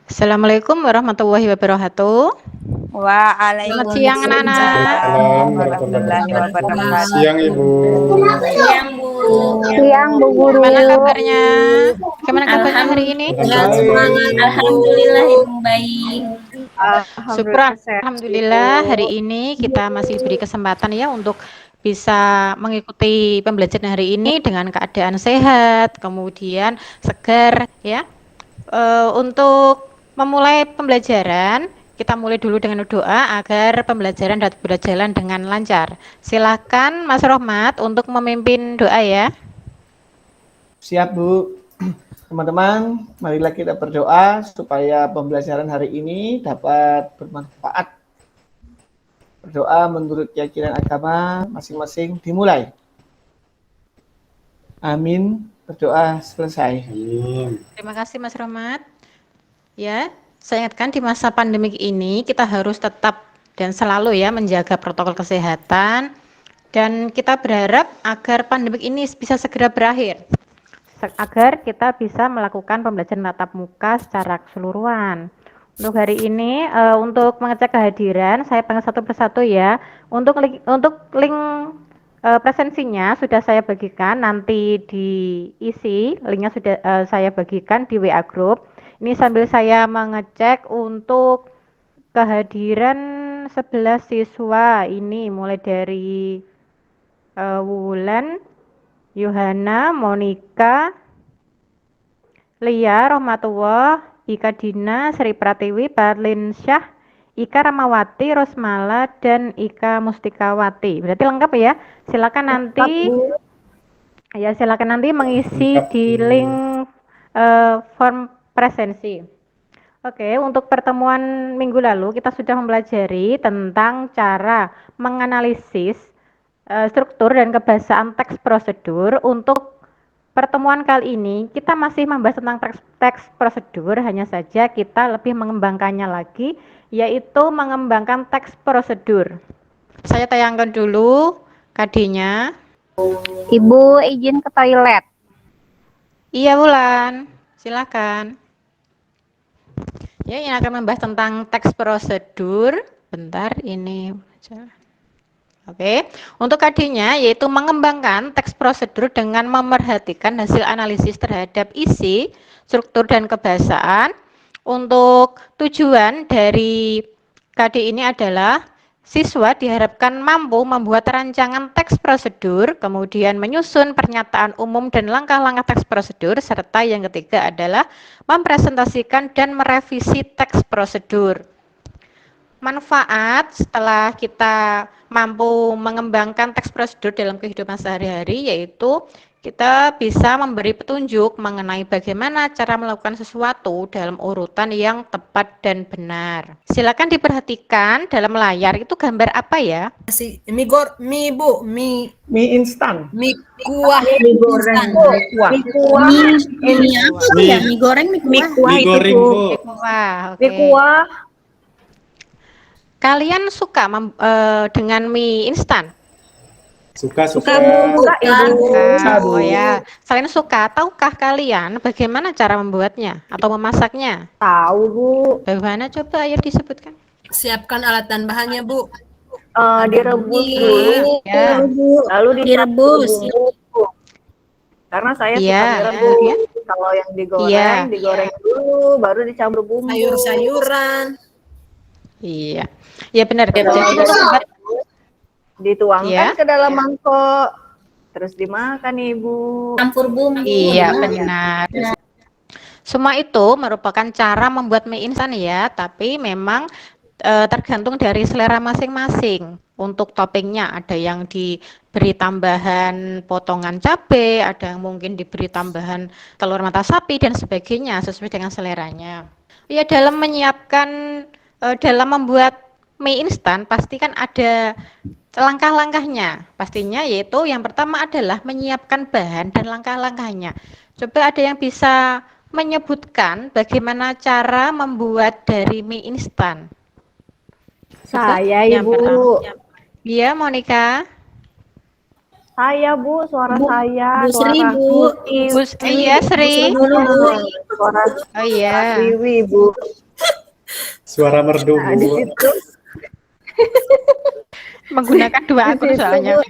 Assalamualaikum warahmatullahi wabarakatuh. Selamat siang anak-anak. Waalaikumsalam Warahmatullahi warahmatullahi wabarakatuh. wabarakatuh. Siang Ibu. Siang, Bu. Siang Bu Guru. Gimana kabarnya? Gimana kabarnya hari ini? Dengan semangat, Bu. Alhamdulillah, Ibu baik. Syukur Alhamdulillah sehat, alhamdulillah Ibu. hari ini kita masih diberi kesempatan ya untuk bisa mengikuti pembelajaran hari ini dengan keadaan sehat, kemudian segar ya. Untuk memulai pembelajaran, kita mulai dulu dengan doa agar pembelajaran dapat berjalan dengan lancar. Silakan Mas Rohmat untuk memimpin doa ya. Siap, Bu. Teman-teman, marilah kita berdoa supaya pembelajaran hari ini dapat bermanfaat. Berdoa menurut keyakinan agama masing-masing dimulai. Amin. Berdoa selesai. Amin. Terima kasih Mas Rohmat. Ya, saya ingatkan di masa pandemik ini kita harus tetap dan selalu ya menjaga protokol kesehatan dan kita berharap agar pandemik ini bisa segera berakhir. Agar kita bisa melakukan pembelajaran tatap muka secara keseluruhan. Untuk hari ini, untuk mengecek kehadiran, saya panggil satu persatu ya. Untuk link presensinya sudah saya bagikan, nanti diisi, linknya sudah saya bagikan di WA Group. Ini sambil saya mengecek untuk kehadiran 11 siswa ini mulai dari Wulan, Yohana, Monica, Lia, Rohmatullah, Ika Dina, Sri Pratiwi, Parlin Syah, Ika Ramawati, Rosmala, dan Ika Mustikawati. Berarti lengkap ya. Silakan nanti mengisi Lengkap, di Bu. link form presensi. Oke, untuk pertemuan minggu lalu kita sudah mempelajari tentang cara menganalisis struktur dan kebahasaan teks prosedur. Untuk pertemuan kali ini kita masih membahas tentang teks prosedur, hanya saja kita lebih mengembangkannya lagi, yaitu mengembangkan teks prosedur. Saya tayangkan dulu KD-nya. Ibu izin ke toilet. Iya Wulan, silakan. Ya, ini akan membahas tentang teks prosedur. Bentar, ini. Oke, untuk KD-nya yaitu mengembangkan teks prosedur dengan memerhatikan hasil analisis terhadap isi, struktur, dan kebahasaan. Untuk tujuan dari KD ini adalah siswa diharapkan mampu membuat rancangan teks prosedur, kemudian menyusun pernyataan umum dan langkah-langkah teks prosedur, serta yang ketiga adalah mempresentasikan dan merevisi teks prosedur. Manfaat setelah kita mampu mengembangkan teks prosedur dalam kehidupan sehari-hari yaitu kita bisa memberi petunjuk mengenai bagaimana cara melakukan sesuatu dalam urutan yang tepat dan benar. Silakan diperhatikan dalam layar itu gambar apa ya? Mie, Bu. Mie instan. kuah. Mie goreng. Mie kuah. Mie kuah. Mie apa ya? Mie goreng, mie Mie kuah. kuah Mie itu goreng, Bu. Bu. Wah, oke. Mie kuah. Kalian suka dengan mie instan? Suka. Suka Ibu. Suka. Bu. Oh ya, selain suka, tahukah kalian bagaimana cara membuatnya atau memasaknya? Tahu Bu. Bagaimana coba ayo disebutkan? Siapkan alat dan bahannya, Bu. Direbus dulu. Ya. Lalu Direbus. bumbu. Karena saya Iya, suka direbus. kemudian? Kalau yang Iya. digoreng dulu, baru dicampur bumbu. Sayur-sayuran. Iya, ya benar. Jadi Jadi untuk membuat dituangkan Ya. ke dalam mangkok, terus dimakan Ibu. Campur bumbu. iya benar. Semua itu merupakan cara membuat mie instan ya, tapi memang tergantung dari selera masing-masing. Untuk toppingnya ada yang diberi tambahan potongan cabai, ada yang mungkin diberi tambahan telur mata sapi dan sebagainya sesuai dengan seleranya. Ya dalam membuat mie instan pasti kan ada langkah-langkahnya. Pastinya yaitu yang pertama adalah menyiapkan bahan dan langkah-langkahnya. Coba ada yang bisa menyebutkan bagaimana cara membuat dari mie instan? Saya Yang Ibu. pertama. Iya, Monica. Saya Bu, suara Bu, saya, Bu Sri, suara Bu. Iya, Sri. Dulu, Bu. suara Oh iya, Wiwi Bu. Suara merdu, Nah, Bu. di situ menggunakan dua di akun situ soalnya. Bu.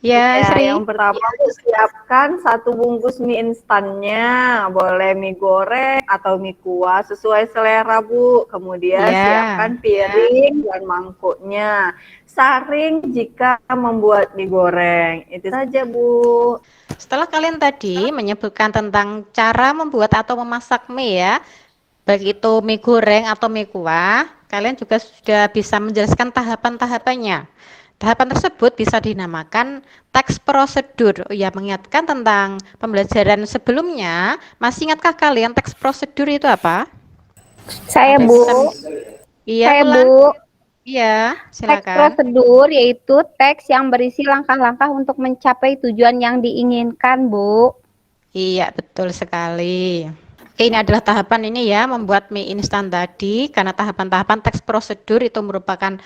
Ya, Ya, Sri. yang pertama Bu, siapkan 1 bungkus mie instannya. Boleh mie goreng atau mie kuah sesuai selera Bu. Kemudian Ya. siapkan piring dan mangkuknya. Saring jika membuat mie goreng. Itu saja Bu. Setelah kalian tadi menyebutkan tentang cara membuat atau memasak mie ya, baik itu mie goreng atau mie kuah, kalian juga sudah bisa menjelaskan tahapan-tahapannya. Tahapan tersebut bisa dinamakan teks prosedur. Ya, mengingatkan tentang pembelajaran sebelumnya. Masih ingatkah kalian teks prosedur itu apa? Saya Ada yang Bu, bisa? Iya, saya Wulan. Bu. Iya, Teks silakan. prosedur yaitu teks yang berisi langkah-langkah untuk mencapai tujuan yang diinginkan, Bu. Iya, betul sekali. Oke, ini adalah tahapan ini ya, membuat mie instan tadi, karena tahapan-tahapan teks prosedur itu merupakan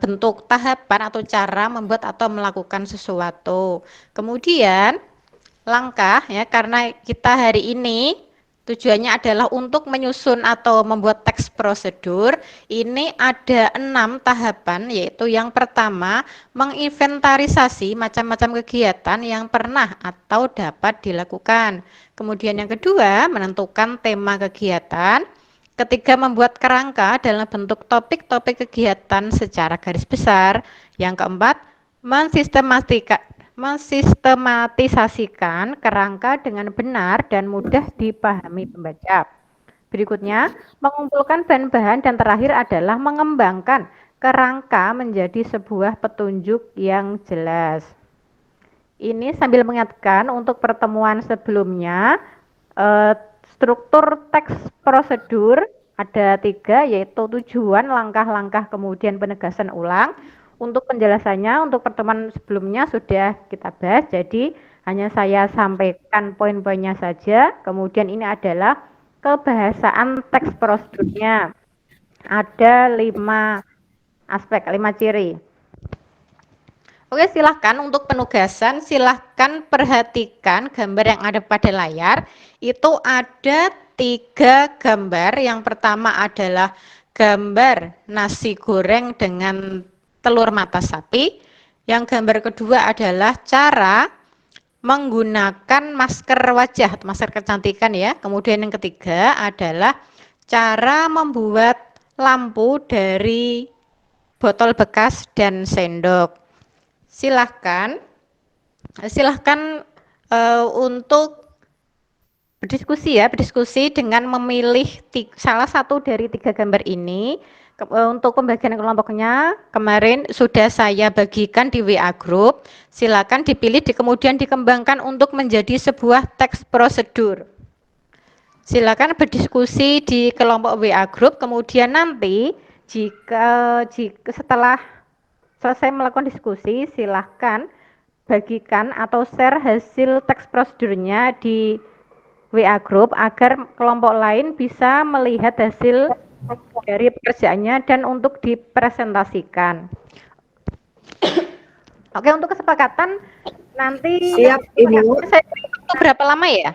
bentuk tahapan atau cara membuat atau melakukan sesuatu. Kemudian langkah ya, karena kita hari ini tujuannya adalah untuk menyusun atau membuat teks prosedur. Ini ada 6 tahapan, yaitu yang pertama menginventarisasi macam-macam kegiatan yang pernah atau dapat dilakukan. Kemudian yang kedua menentukan tema kegiatan. Ketiga membuat kerangka dalam bentuk topik-topik kegiatan secara garis besar. Yang keempat mensistematisasikan kerangka dengan benar dan mudah dipahami pembaca. Berikutnya, mengumpulkan bahan-bahan dan terakhir adalah mengembangkan kerangka menjadi sebuah petunjuk yang jelas. Ini sambil mengingatkan untuk pertemuan sebelumnya, struktur teks prosedur ada 3, yaitu tujuan, langkah-langkah, kemudian penegasan ulang. Untuk penjelasannya, untuk pertemuan sebelumnya sudah kita bahas, jadi hanya saya sampaikan poin-poinnya saja. Kemudian ini adalah kebahasaan teks prosedurnya. Ada 5 aspek, 5 ciri. Oke, silahkan untuk penugasan, silahkan perhatikan gambar yang ada pada layar. Itu ada 3 gambar. Yang pertama adalah gambar nasi goreng dengan telur mata sapi. Yang gambar kedua adalah cara menggunakan masker wajah atau masker kecantikan ya. Kemudian yang ketiga adalah cara membuat lampu dari botol bekas dan sendok. Silahkan untuk berdiskusi dengan memilih salah satu dari 3 gambar ini. Untuk pembagian kelompoknya kemarin sudah saya bagikan di WA Group. Silakan dipilih kemudian dikembangkan untuk menjadi sebuah teks prosedur. Silakan berdiskusi di kelompok WA Group, kemudian nanti jika setelah selesai melakukan diskusi, silahkan bagikan atau share hasil teks prosedurnya di WA Group agar kelompok lain bisa melihat hasil dari pekerjaannya dan untuk dipresentasikan. Oke, untuk kesepakatan nanti Siap, Ibu. saya berapa lama ya?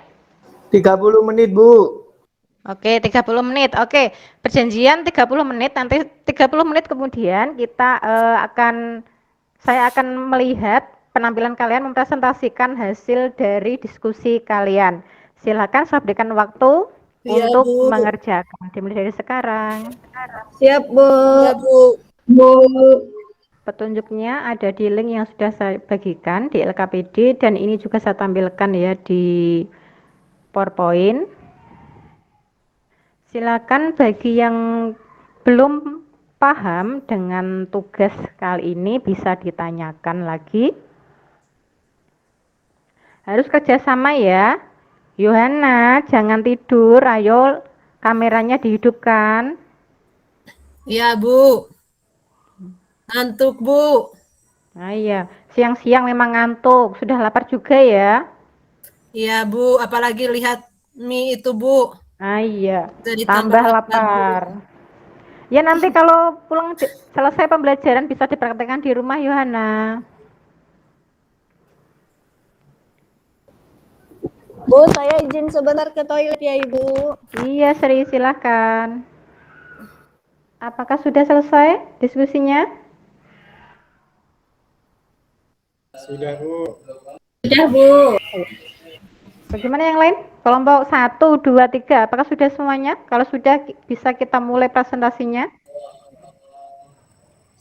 30 menit, Bu. Oke, 30 menit. Oke, perjanjian 30 menit. Nanti 30 menit kemudian kita saya akan melihat penampilan kalian mempresentasikan hasil dari diskusi kalian. Silakan saya berikan waktu Iya, untuk Bu. mengerjakan. Dimulai dari sekarang. Siap Bu. Iya, Bu. Bu. Petunjuknya ada di link yang sudah saya bagikan di LKPD dan ini juga saya tampilkan ya di PowerPoint. Silakan bagi yang belum paham dengan tugas kali ini bisa ditanyakan lagi. Harus kerjasama ya. Yohana, jangan tidur, ayo kameranya dihidupkan. Iya, Bu. Ngantuk, Bu. Nah iya, siang-siang memang ngantuk, sudah lapar juga ya. Iya, Bu. Apalagi lihat mie itu, Bu. Nah iya, Jadi tambah lapar. lapar. Ya nanti kalau pulang selesai pembelajaran bisa dipraktekkan di rumah Yohana. Bu, saya izin sebentar ke toilet ya, Ibu. Iya, Sri, silakan. Apakah sudah selesai diskusinya? Sudah, Bu. Sudah, Bu. Bagaimana yang lain? Kelompok 1, 2, 3, apakah sudah semuanya? Kalau sudah, bisa kita mulai presentasinya?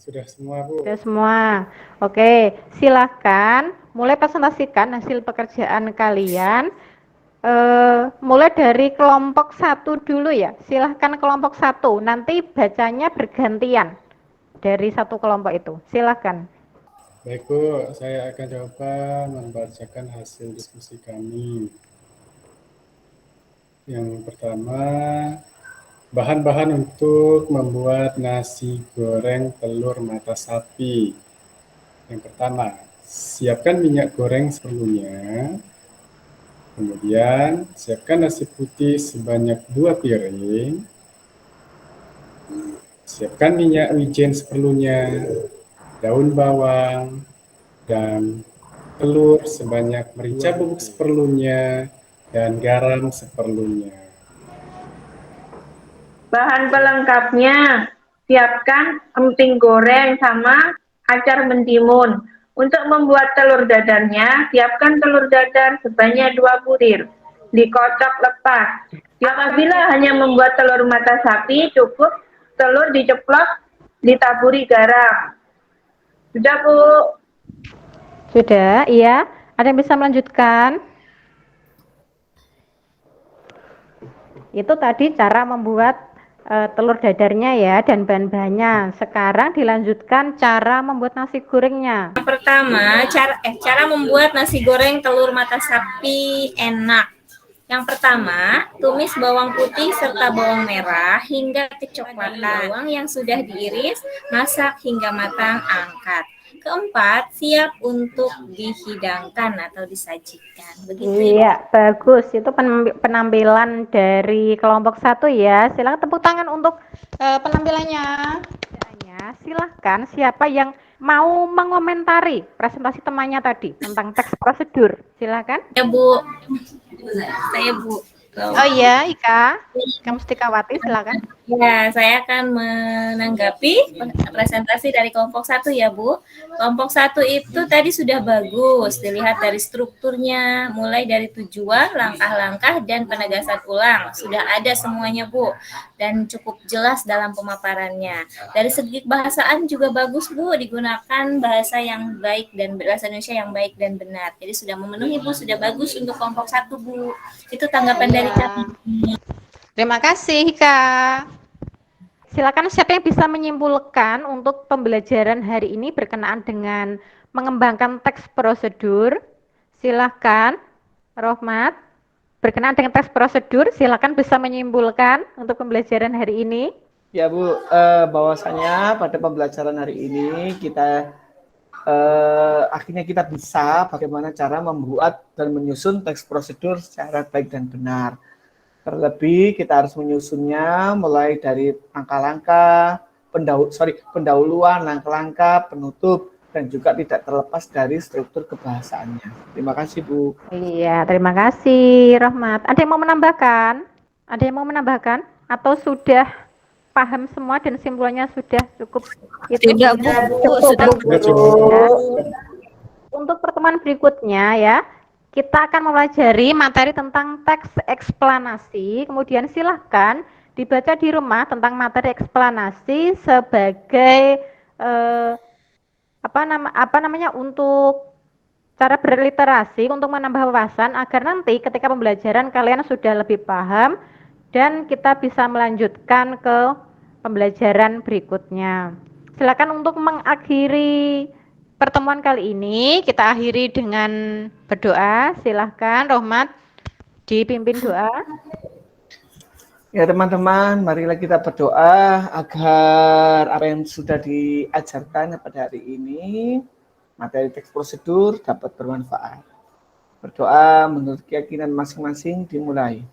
Sudah semua, Bu. Sudah semua. Oke, silakan mulai presentasikan hasil pekerjaan kalian. Mulai dari kelompok 1 dulu ya. Silahkan kelompok 1. Nanti bacanya bergantian dari satu kelompok itu. Silahkan. Baik, Bu. Saya akan coba membacakan hasil diskusi kami. Yang pertama, bahan-bahan untuk membuat nasi goreng telur mata sapi. Yang pertama, siapkan minyak goreng seperlunya. Kemudian, siapkan nasi putih sebanyak 2 piring. Siapkan minyak wijen seperlunya, daun bawang, dan telur sebanyak merica bubuk seperlunya, dan garam seperlunya. Bahan pelengkapnya, siapkan emping goreng sama acar mentimun. Untuk membuat telur dadarnya, siapkan telur dadar sebanyak 2 butir. Dikocok lepas. Apabila hanya membuat telur mata sapi, cukup telur diceplok, ditaburi garam. Sudah, Bu. Sudah, iya. Ada yang bisa melanjutkan? Itu tadi cara membuat telur dadarnya ya dan bahan-bahannya. Sekarang dilanjutkan cara membuat nasi gorengnya. Yang pertama, cara membuat nasi goreng telur mata sapi enak. Yang pertama, tumis bawang putih serta bawang merah hingga kecoklatan. Bawang yang sudah diiris, masak hingga matang, angkat. Keempat, siap untuk dihidangkan atau disajikan. Begitu. Iya, bagus. Itu penampilan dari kelompok 1 ya. Silakan tepuk tangan untuk penampilannya. Silahkan siapa yang mau mengomentari presentasi temannya tadi tentang teks prosedur. Silakan. Ya, Bu. Saya, Bu. Oh iya, Ika Mustikawati, silakan. Ya, saya akan menanggapi presentasi dari kelompok 1 ya, Bu. Kelompok 1 itu tadi sudah bagus, dilihat dari strukturnya, mulai dari tujuan, langkah-langkah, dan penegasan ulang. Sudah ada semuanya, Bu, dan cukup jelas dalam pemaparannya. Dari segi bahasaan juga bagus, Bu, digunakan bahasa yang baik dan bahasa Indonesia yang baik dan benar. Jadi sudah memenuhi, Bu, sudah bagus untuk kelompok 1, Bu. Itu tanggapan dari kami. Terima kasih, Kak. Silakan siapa yang bisa menyimpulkan untuk pembelajaran hari ini berkenaan dengan mengembangkan teks prosedur. Silakan, Rohmat. Berkenaan dengan teks prosedur, silakan bisa menyimpulkan untuk pembelajaran hari ini. Ya Bu, bahwasanya pada pembelajaran hari ini kita akhirnya kita bisa bagaimana cara membuat dan menyusun teks prosedur secara baik dan benar. Terlebih kita harus menyusunnya mulai dari langkah-langkah, pendahuluan, langkah-langkah, penutup, dan juga tidak terlepas dari struktur kebahasaannya. Terima kasih, Bu. Iya, terima kasih, Rohmat. Ada yang mau menambahkan? Ada yang mau menambahkan? Atau sudah paham semua dan simpulannya sudah cukup? Tidak, Bu. Sudah, Bu. Sudah cukup. Untuk pertemuan berikutnya ya, kita akan mempelajari materi tentang teks eksplanasi. Kemudian silahkan dibaca di rumah tentang materi eksplanasi sebagai untuk cara berliterasi untuk menambah wawasan agar nanti ketika pembelajaran kalian sudah lebih paham dan kita bisa melanjutkan ke pembelajaran berikutnya. Silakan untuk mengakhiri pertemuan kali ini, kita akhiri dengan berdoa. Silahkan, Rohmat, dipimpin doa. Ya teman-teman, marilah kita berdoa agar apa yang sudah diajarkan pada hari ini, materi teks prosedur dapat bermanfaat. Berdoa menurut keyakinan masing-masing dimulai.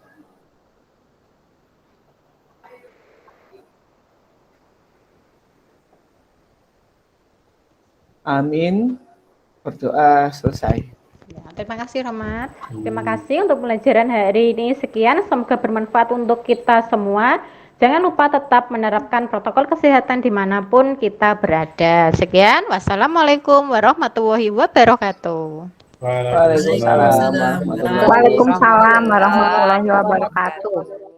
Amin. Berdoa selesai. Ya, Terima kasih Romat. Terima kasih untuk pelajaran hari ini. Sekian, semoga bermanfaat untuk kita semua. Jangan lupa tetap menerapkan protokol kesehatan dimanapun kita berada. Sekian, wassalamualaikum warahmatullahi wabarakatuh. Waalaikumsalam warahmatullahi wabarakatuh. Waalaikumsalam warahmatullahi wabarakatuh.